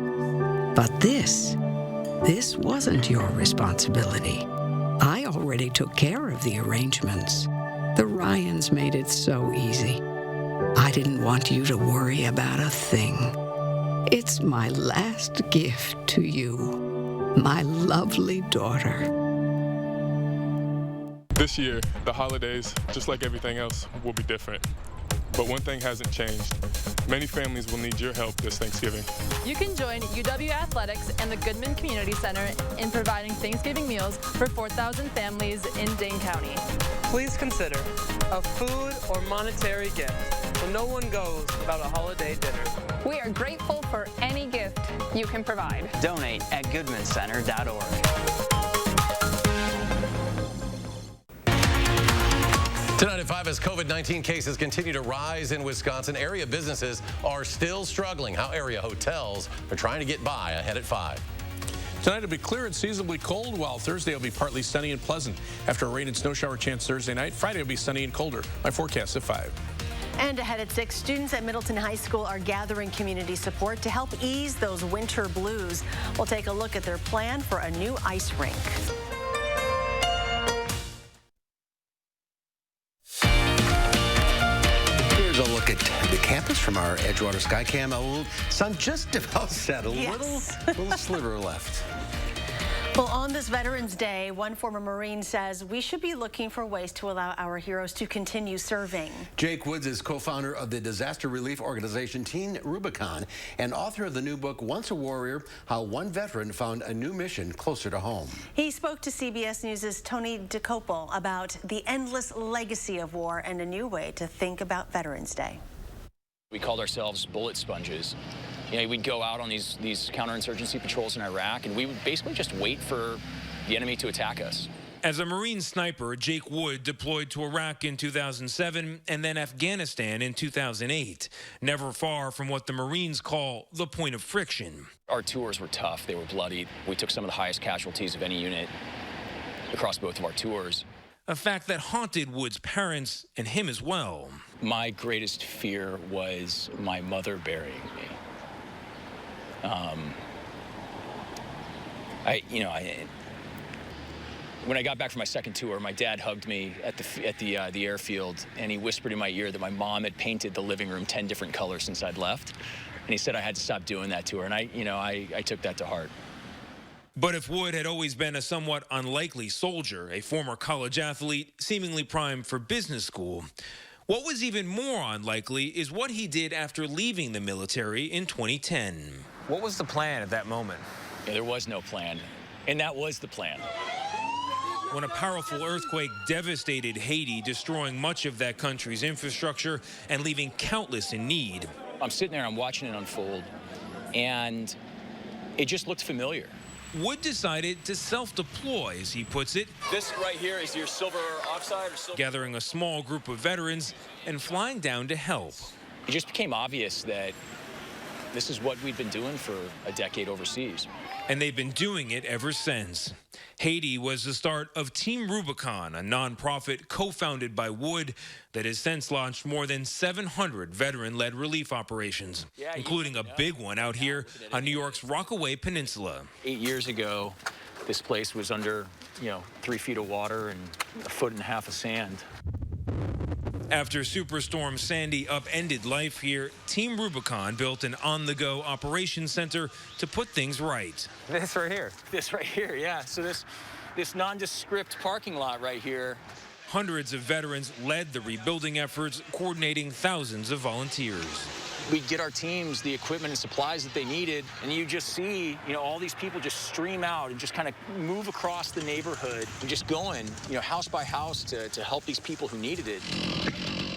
Speaker 5: But this wasn't your responsibility. I already took care of the arrangements. The Ryans made it so easy. I didn't want you to worry about a thing. It's my last gift to you, my lovely daughter.
Speaker 6: This year, the holidays, just like everything else, will be different. But one thing hasn't changed. Many families will need your help this Thanksgiving.
Speaker 7: You can join UW Athletics and the Goodman Community Center in providing Thanksgiving meals for 4,000 families in Dane County.
Speaker 8: Please consider a food or monetary gift so no one goes without a holiday dinner.
Speaker 9: We are grateful for any gift you can provide.
Speaker 21: Donate at goodmancenter.org.
Speaker 27: Tonight at 5, as COVID-19 cases continue to rise in Wisconsin, area businesses are still struggling. How area hotels are trying to get by ahead at 5.
Speaker 29: Tonight it'll be clear and seasonably cold, while Thursday will be partly sunny and pleasant. After a rain and snow shower chance Thursday night, Friday will be sunny and colder. My forecast at 5.
Speaker 2: And ahead at 6, students at Middleton High School are gathering community support to help ease those winter blues. We'll take a look at their plan for a new ice rink.
Speaker 1: Here's a look at the campus from our Edgewater Skycam. Sun just about set, little sliver left.
Speaker 2: Well, on this Veterans Day, one former Marine says we should be looking for ways to allow our heroes to continue serving.
Speaker 1: Jake Woods is co-founder of the disaster relief organization Team RUBICON and author of the new book, Once a Warrior, How One Veteran Found a New Mission Closer to Home.
Speaker 2: He spoke to CBS News' Tony DeCopel about the endless legacy of war and a new way to think about Veterans Day.
Speaker 30: We called ourselves bullet sponges. You know, we'd go out on these counterinsurgency patrols in Iraq, and we would basically just wait for the enemy to attack us.
Speaker 31: As a Marine sniper, Jake Wood deployed to Iraq in 2007 and then Afghanistan in 2008, never far from what the Marines call the point of friction.
Speaker 30: Our tours were tough. They were bloody. We took some of the highest casualties of any unit across both of our tours.
Speaker 31: A fact that haunted Wood's parents and him as well.
Speaker 30: My greatest fear was my mother burying me. When I got back from my second tour, my dad hugged me at the airfield, and he whispered in my ear that my mom had painted the living room 10 different colors since I'd left, and he said I had to stop doing that to her, and I took that to heart.
Speaker 31: But if Wood had always been a somewhat unlikely soldier, a former college athlete, seemingly primed for business school, what was even more unlikely is what he did after leaving the military in 2010.
Speaker 30: What was the plan at that moment? Yeah, there was no plan, and that was the plan.
Speaker 31: When a powerful earthquake devastated Haiti, destroying much of that country's infrastructure and leaving countless in need.
Speaker 30: I'm sitting there, I'm watching it unfold, and it just looked familiar.
Speaker 31: Wood decided to self-deploy, as he puts it.
Speaker 30: This right here is your silver oxide or silver.
Speaker 31: Gathering a small group of veterans and flying down to help.
Speaker 30: It just became obvious that this is what we've been doing for a decade overseas.
Speaker 31: And they've been doing it ever since. Haiti was the start of Team RUBICON, a nonprofit co-founded by Wood that has since launched more than 700 veteran-led relief operations, including a big one out here on New York's Rockaway Peninsula.
Speaker 30: 8 years ago, this place was under, 3 feet of water and 1.5 feet of sand.
Speaker 31: After Superstorm Sandy upended life here, Team RUBICON built an on-the-go operations center to put things right.
Speaker 30: This right here. This right here, yeah. So this nondescript parking lot right here.
Speaker 31: Hundreds of veterans led the rebuilding efforts, coordinating thousands of volunteers.
Speaker 30: We'd get our teams the equipment and supplies that they needed, and you just see, all these people just stream out and just kind of move across the neighborhood and just going, house by house to help these people who needed it.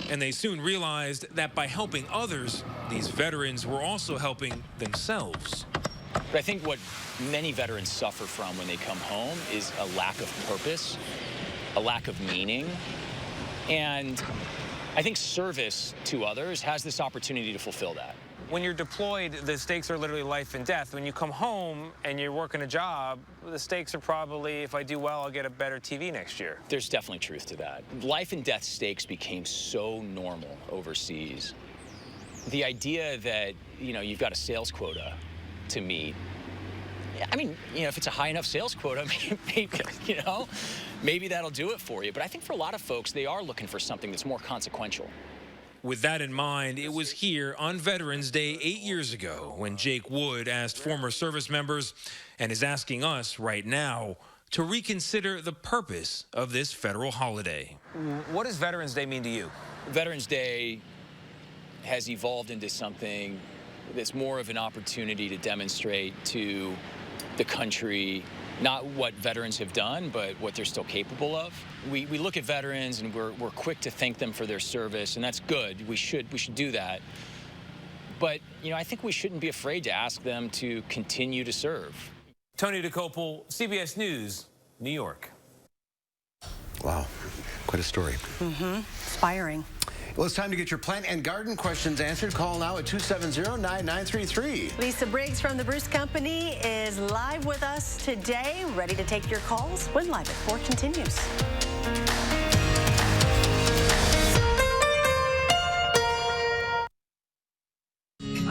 Speaker 31: And they soon realized that by helping others, these veterans were also helping themselves.
Speaker 30: But I think what many veterans suffer from when they come home is a lack of purpose, a lack of meaning, and I think service to others has this opportunity to fulfill that.
Speaker 3: When you're deployed, the stakes are literally life and death. When you come home and you're working a job, the stakes are probably, if I do well, I'll get a better TV next year.
Speaker 30: There's definitely truth to that. Life and death stakes became so normal overseas. The idea that, you've got a sales quota to meet, I mean, if it's a high enough sales quota, maybe that'll do it for you. But I think for a lot of folks, they are looking for something that's more consequential.
Speaker 31: With that in mind, it was here on Veterans Day 8 years ago when Jake Wood asked former service members, and is asking us right now, to reconsider the purpose of this federal holiday.
Speaker 3: What does Veterans Day mean to you?
Speaker 30: Veterans Day has evolved into something that's more of an opportunity to demonstrate to the country not what veterans have done, but what they're still capable of. We look at veterans and we're quick to thank them for their service, and that's good. We should do that. But, I think we shouldn't be afraid to ask them to continue to serve.
Speaker 3: Tony DeCopel, CBS News, New York.
Speaker 1: Wow, quite a story.
Speaker 2: Inspiring.
Speaker 1: Well, it's time to get your plant and garden questions answered. Call now at 270-9933.
Speaker 2: Lisa Briggs from the Bruce Company is live with us today, ready to take your calls when Live at 4 continues.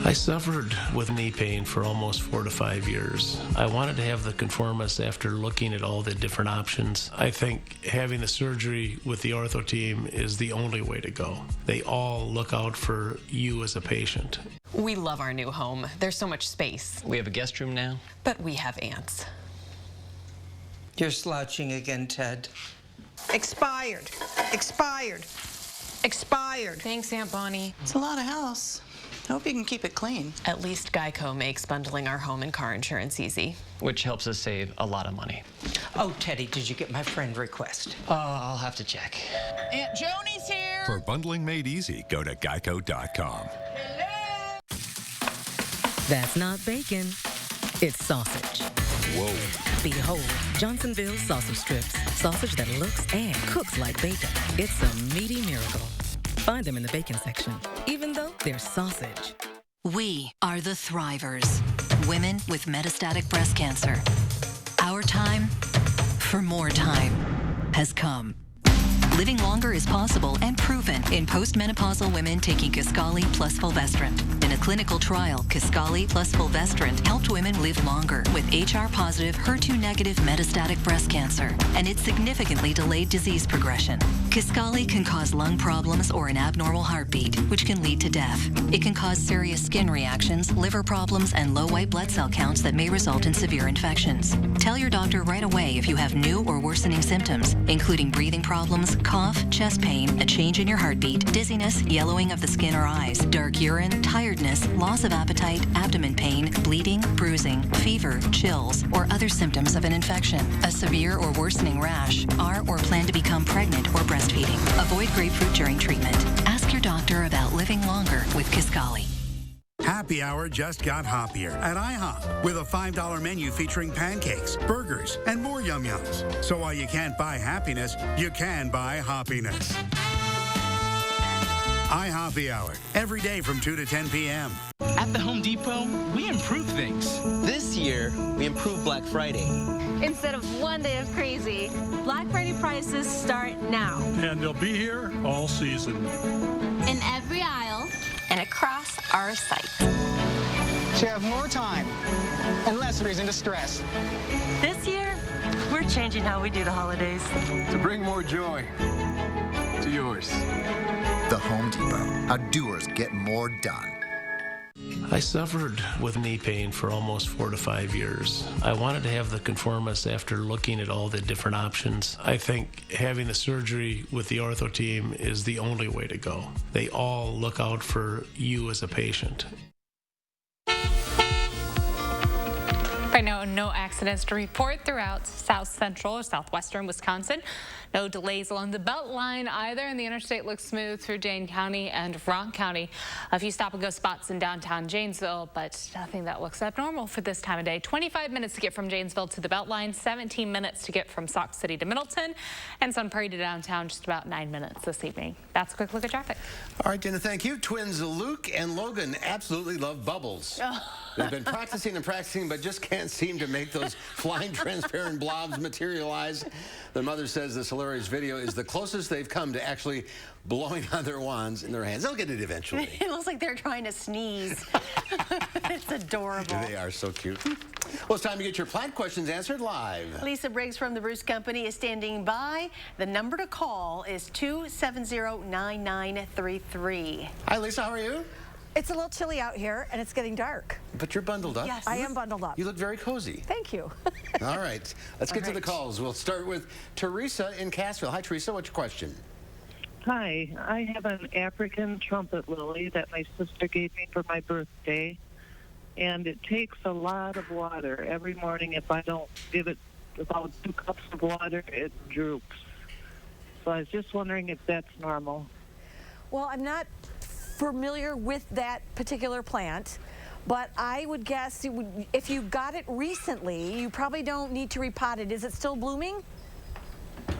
Speaker 11: I suffered with knee pain for almost 4 to 5 years. I wanted to have the conformist after looking at all the different options. I think having the surgery with the ortho team is the only way to go. They all look out for you as a patient.
Speaker 12: We love our new home. There's so much space.
Speaker 21: We have a guest room now.
Speaker 12: But we have ants.
Speaker 13: You're slouching again, Ted. Expired. Expired. Expired.
Speaker 12: Thanks, Aunt Bonnie.
Speaker 13: It's a lot of house. I hope you can keep it clean.
Speaker 12: At least Geico makes bundling our home and car insurance easy.
Speaker 21: Which helps us save a lot of money.
Speaker 13: Oh, Teddy, did you get my friend request?
Speaker 21: I'll have to check.
Speaker 13: Aunt Joni's here.
Speaker 14: For bundling made easy, go to geico.com.
Speaker 15: That's not bacon. It's sausage.
Speaker 14: Whoa.
Speaker 15: Behold, Johnsonville sausage strips. Sausage that looks and cooks like bacon. It's a meaty miracle. Find them in the bacon section, even though they're sausage.
Speaker 16: We are the Thrivers, women with metastatic breast cancer. Our time for more time has come. Living longer is possible and proven in postmenopausal women taking Kisqali plus fulvestrant. In a clinical trial, Kisqali plus fulvestrant helped women live longer with HR-positive, HER2-negative metastatic breast cancer, and it significantly delayed disease progression. Kisqali can cause lung problems or an abnormal heartbeat, which can lead to death. It can cause serious skin reactions, liver problems, and low white blood cell counts that may result in severe infections. Tell your doctor right away if you have new or worsening symptoms, including breathing problems, cough, chest pain, a change in your heartbeat, dizziness, yellowing of the skin or eyes, dark urine, tiredness, loss of appetite, abdomen pain, bleeding, bruising, fever, chills, or other symptoms of an infection, a severe or worsening rash, are or plan to become pregnant or breastfeeding. Avoid grapefruit during treatment. Ask your doctor about living longer with Kisqali.
Speaker 17: Happy Hour just got hoppier at IHOP with a $5 menu featuring pancakes, burgers, and more yum-yums. So while you can't buy happiness, you can buy hoppiness. iHoppy Hour, every day from 2 to 10 p.m.
Speaker 18: At the Home Depot, we improve things.
Speaker 21: This year, we improved Black Friday.
Speaker 22: Instead of one day of crazy, Black Friday prices start now.
Speaker 23: And they'll be here all season.
Speaker 22: In every aisle and across our site.
Speaker 18: To have more time and less reason to stress.
Speaker 22: This year, we're changing how we do the holidays.
Speaker 26: To bring more joy to yours.
Speaker 19: The Home Depot. How doers get more done.
Speaker 11: I suffered with knee pain for almost 4 to 5 years. I wanted to have the conformist after looking at all the different options. I think having the surgery with the ortho team is the only way to go. They all look out for you as a patient.
Speaker 4: Right now, no accidents to report throughout south central or southwestern Wisconsin. No delays along the belt line either, and the interstate looks smooth through Dane County and Rock County. A few stop and go spots in downtown Janesville, but nothing that looks abnormal for this time of day. 25 minutes to get from Janesville to the belt line, 17 minutes to get from Sauk City to Middleton, and Sun Prairie to downtown, just about 9 minutes this evening. That's a quick look at traffic.
Speaker 1: All right, Dana, thank you. Twins Luke and Logan absolutely love bubbles. They've been practicing and practicing, but just can't seem to make those flying transparent blobs materialize. Their mother says this hilarious video is the closest they've come to actually blowing on their wands in their hands. They'll get it eventually.
Speaker 2: It looks like they're trying to sneeze. It's adorable.
Speaker 1: They are so cute. Well, it's time to get your plant questions answered live.
Speaker 2: Lisa Briggs from the Bruce Company is standing by. The number to call is 270-9933.
Speaker 1: Hi, Lisa. How are you?
Speaker 5: It's a little chilly out here, and it's getting dark.
Speaker 1: But you're bundled up.
Speaker 5: Yes. I am bundled up.
Speaker 1: You look very cozy.
Speaker 5: Thank you.
Speaker 1: All right. Let's get to the calls. We'll start with Teresa in Cassville. Hi, Teresa. What's your question?
Speaker 6: Hi. I have an African trumpet lily that my sister gave me for my birthday, and it takes a lot of water. Every morning, if I don't give it about 2 cups of water, it droops. So I was just wondering if that's normal.
Speaker 5: Well, I'm not familiar with that particular plant, but I would guess if you got it recently, you probably don't need to repot it. Is it still blooming?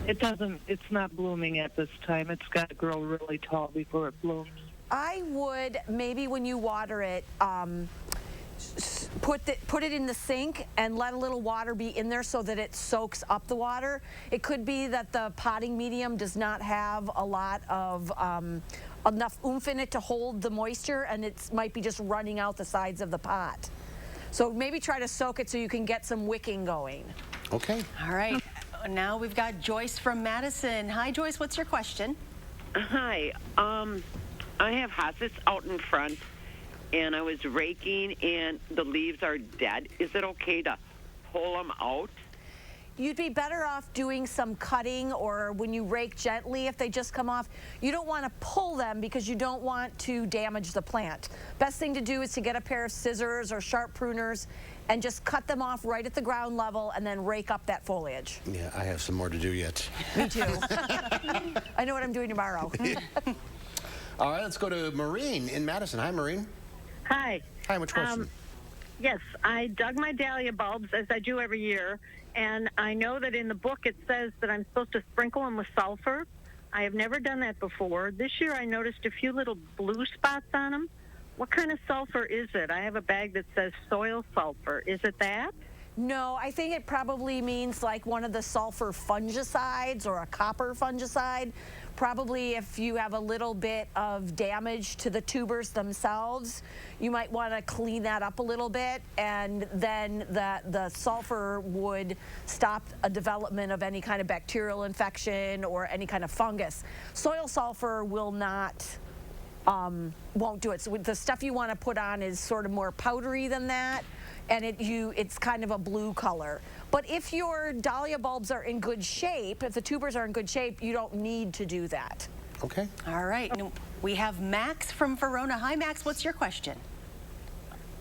Speaker 6: It doesn't. It's not blooming at this time. It's got to grow really tall before it blooms.
Speaker 5: I would maybe when you water it, put it in the sink and let a little water be in there so that it soaks up the water. It could be that the potting medium does not have a lot of enough oomph in it to hold the moisture, and it might be just running out the sides of the pot. So maybe try to soak it so you can get some wicking going.
Speaker 1: Okay.
Speaker 2: All right. Now we've got Joyce from Madison. Hi, Joyce. What's your question?
Speaker 7: Hi. I have hostas out in front, and I was raking, and the leaves are dead. Is it okay to pull them out?
Speaker 5: You'd be better off doing some cutting, or when you rake gently, if they just come off, you don't want to pull them because you don't want to damage the plant. Best thing to do is to get a pair of scissors or sharp pruners and just cut them off right at the ground level and then rake up that foliage.
Speaker 1: Yeah, I have some more to do yet.
Speaker 5: Me too. I know what I'm doing tomorrow.
Speaker 1: All right, let's go to Maureen in Madison. Hi, Maureen.
Speaker 8: Hi.
Speaker 1: Hi, what's your question?
Speaker 8: Yes, I dug my dahlia bulbs, as I do every year, and I know that in the book it says that I'm supposed to sprinkle them with sulfur. I have never done that before. This year I noticed a few little blue spots on them. What kind of sulfur is it? I have a bag that says soil sulfur. Is it that?
Speaker 5: No, I think it probably means like one of the sulfur fungicides or a copper fungicide. Probably if you have a little bit of damage to the tubers themselves, you might want to clean that up a little bit, and then the sulfur would stop a development of any kind of bacterial infection or any kind of fungus. Soil sulfur will not, won't do it. So the stuff you want to put on is sort of more powdery than that, and it's kind of a blue color. But if your dahlia bulbs are in good shape, if the tubers are in good shape, you don't need to do that.
Speaker 1: Okay.
Speaker 2: All right. We have Max from Verona. Hi, Max. What's your question?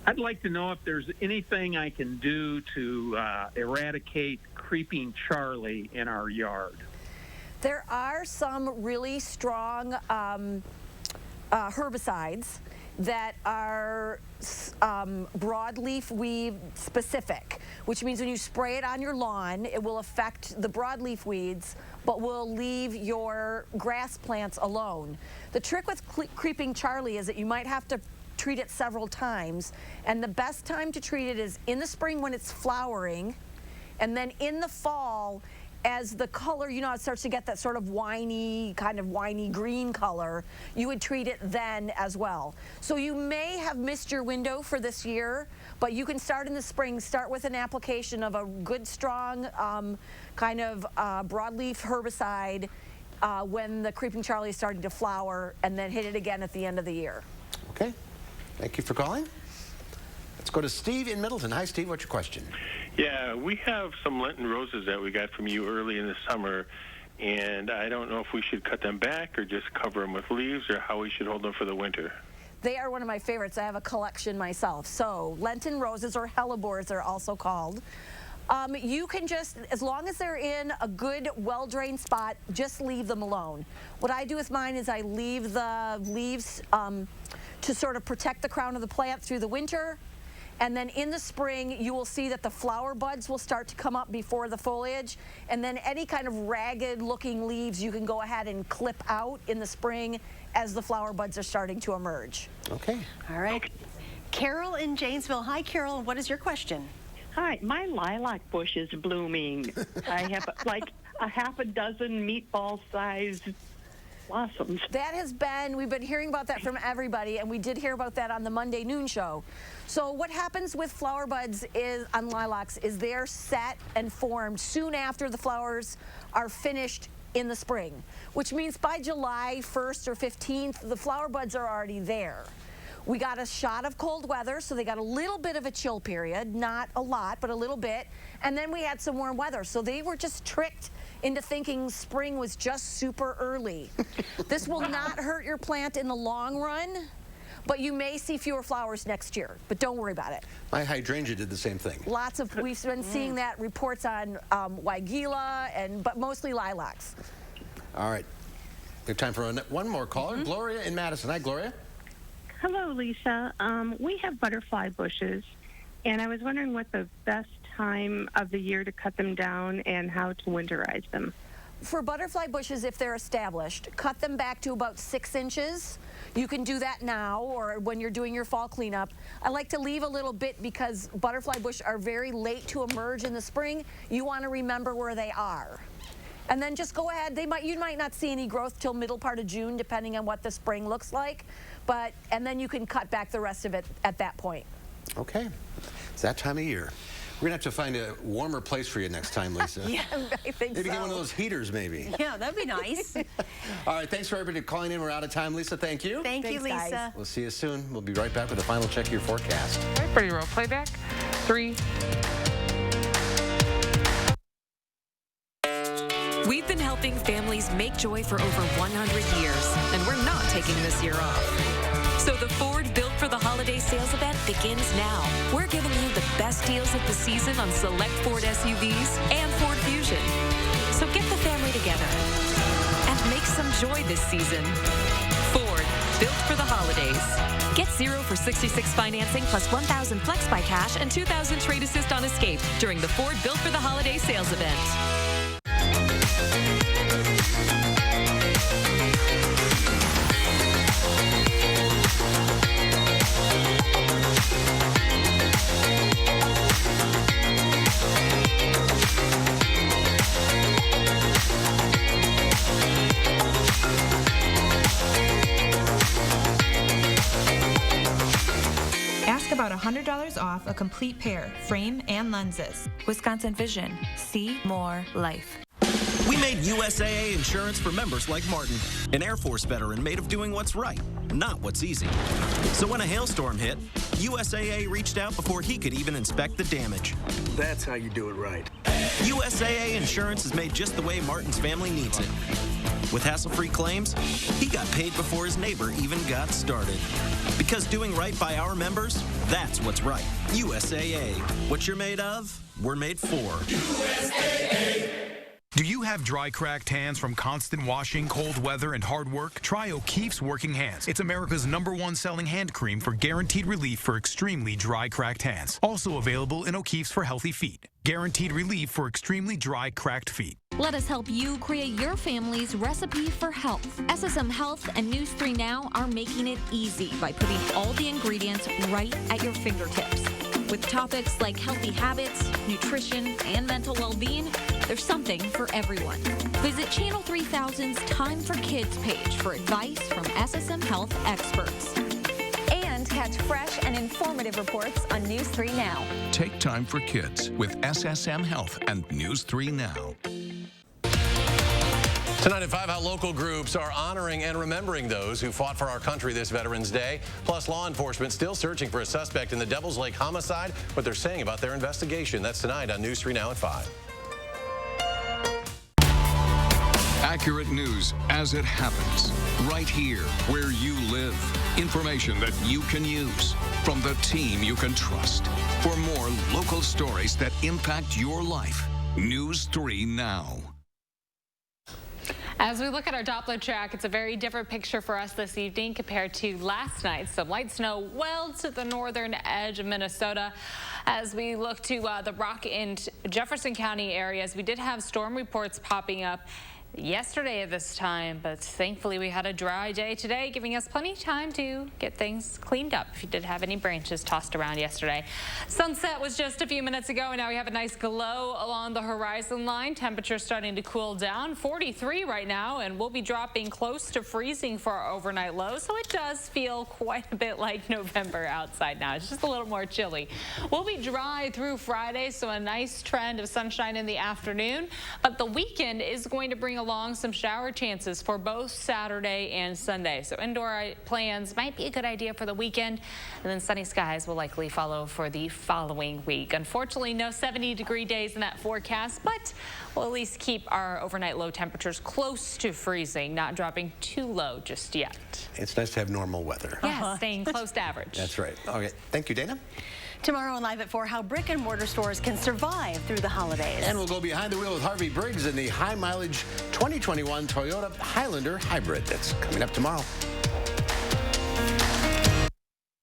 Speaker 9: I'd like to know if there's anything I can do to eradicate creeping Charlie in our yard.
Speaker 5: There are some really strong herbicides that are broadleaf weed specific, which means when you spray it on your lawn, it will affect the broadleaf weeds, but will leave your grass plants alone. The trick with creeping Charlie is that you might have to treat it several times, and the best time to treat it is in the spring when it's flowering, and then in the fall as the color, you know, it starts to get that sort of winey green color, you would treat it then as well. So you may have missed your window for this year, but you can start in the spring. Start with an application of a good, strong broadleaf herbicide when the creeping Charlie is starting to flower, and then hit it again at the end of the year.
Speaker 1: Okay. Thank you for calling. Let's go to Steve in Middleton. Hi, Steve. What's your question?
Speaker 10: Yeah, we have some Lenten roses that we got from you early in the summer, and I don't know if we should cut them back or just cover them with leaves, or how we should hold them for the winter.
Speaker 5: They are one of my favorites. I have a collection myself. So Lenten roses, or hellebores they're also called. You can just, as long as they're in a good, well-drained spot, just leave them alone. What I do with mine is I leave the leaves to sort of protect the crown of the plant through the winter. And then in the spring, you will see that the flower buds will start to come up before the foliage. And then any kind of ragged looking leaves you can go ahead and clip out in the spring as the flower buds are starting to emerge.
Speaker 1: Okay.
Speaker 2: All right. Carol in Janesville. Hi, Carol. What is your question?
Speaker 3: Hi, my lilac bush is blooming. I have like a half a dozen meatball-sized blossoms.
Speaker 5: That has been, we've been hearing about that from everybody, and we did hear about that on the Monday noon show. So what happens with flower buds is on lilacs is they're set and formed soon after the flowers are finished in the spring, which means by July 1st or 15th, the flower buds are already there. We got a shot of cold weather, so they got a little bit of a chill period, not a lot, but a little bit. And then we had some warm weather, so they were just tricked into thinking spring was just super early. This will not hurt your plant in the long run, but you may see fewer flowers next year, but don't worry about it.
Speaker 1: My hydrangea did the same thing.
Speaker 5: Lots of, we've been seeing that reports on Weigela, but mostly lilacs.
Speaker 1: All right. We have time for one more caller. Gloria in Madison. Hi, Gloria.
Speaker 12: Hello, Lisa. We have butterfly bushes, and I was wondering what the best time of the year to cut them down and how to winterize them.
Speaker 5: For butterfly bushes, if they're established, cut them back to about 6 inches. You can do that now or when you're doing your fall cleanup. I like to leave a little bit because butterfly bush are very late to emerge in the spring. You want to remember where they are. And then just go ahead. You might not see any growth till middle part of June, depending on what the spring looks like. And then you can cut back the rest of it at that point.
Speaker 1: Okay. It's that time of year. We're going to have to find a warmer place for you next time, Lisa.
Speaker 5: Yeah, I think
Speaker 1: maybe
Speaker 5: so.
Speaker 1: get one of those heaters, maybe.
Speaker 2: Yeah, that'd be nice.
Speaker 1: All right, thanks for everybody calling in. We're out of time. Lisa, thank you.
Speaker 2: Thanks, Lisa.
Speaker 5: Guys.
Speaker 1: We'll see you soon. We'll be right back with a final check of your forecast.
Speaker 4: All right, ready to roll playback. 3.
Speaker 13: We've been helping families make joy for over 100 years, and we're not taking this year off. So the Ford Built for the Holiday sales event begins now. We're giving you the best deals of the season on select Ford SUVs and Ford Fusion. So get the family together and make some joy this season. Ford Built for the Holidays. Get 0 for 66 financing plus $1,000 flex by cash and $2,000 trade assist on Escape during the Ford Built for the Holiday sales event.
Speaker 20: Ask about $100 off a complete pair, frame and lenses. Wisconsin Vision. See more life.
Speaker 24: We made USAA insurance for members like Martin, an Air Force veteran made of doing what's right, not what's easy. So when a hailstorm hit, USAA reached out before he could even inspect the damage.
Speaker 26: That's how you do it right.
Speaker 24: USAA insurance is made just the way Martin's family needs it. With hassle-free claims, he got paid before his neighbor even got started. Because doing right by our members, that's what's right. USAA. What you're made of, we're made for.
Speaker 25: USAA. Do you have dry, cracked hands from constant washing, cold weather, and hard work? Try O'Keeffe's Working Hands. It's America's #1 selling hand cream for guaranteed relief for extremely dry, cracked hands. Also available in O'Keeffe's for healthy feet. Guaranteed relief for extremely dry, cracked feet.
Speaker 27: Let us help you create your family's recipe for health. SSM Health and News 3 Now are making it easy by putting all the ingredients right at your fingertips. With topics like healthy habits, nutrition, and mental well-being, there's something for everyone. Visit Channel 3000's Time for Kids page for advice from SSM Health experts.
Speaker 28: And catch fresh and informative reports on News 3 Now.
Speaker 14: Take time for kids with SSM Health and News 3 Now.
Speaker 29: Tonight at 5, how local groups are honoring and remembering those who fought for our country this Veterans Day. Plus, law enforcement still searching for a suspect in the Devil's Lake homicide, what they're saying about their investigation. That's tonight on News 3 Now at 5.
Speaker 14: Accurate news as it happens, right here where you live. Information that you can use from the team you can trust. For more local stories that impact your life, News 3 Now.
Speaker 4: As we look at our Doppler track, it's a very different picture for us this evening compared to last night. Some light snow well to the northern edge of Minnesota. As we look to the Rock and Jefferson County areas, we did have storm reports popping up yesterday at this time, but thankfully we had a dry day today, giving us plenty of time to get things cleaned up if you did have any branches tossed around yesterday. Sunset was just a few minutes ago, and now we have a nice glow along the horizon line. Temperatures starting to cool down, 43 right now, and we'll be dropping close to freezing for our overnight low, so it does feel quite a bit like November outside now. It's just a little more chilly. We'll be dry through Friday, so a nice trend of sunshine in the afternoon, but the weekend is going to bring along some shower chances for both Saturday and Sunday. So indoor plans might be a good idea for the weekend, and then sunny skies will likely follow for the following week. Unfortunately, no 70-degree days in that forecast, but we'll at least keep our overnight low temperatures close to freezing, not dropping too low just yet.
Speaker 1: It's nice to have normal weather.
Speaker 4: Yes, staying close to average.
Speaker 1: That's right. Okay, thank you, Dana.
Speaker 2: Tomorrow on Live at 4, how brick and mortar stores can survive through the holidays.
Speaker 1: And we'll go behind the wheel with Harvey Briggs in the high mileage 2021 Toyota Highlander Hybrid. That's coming up tomorrow.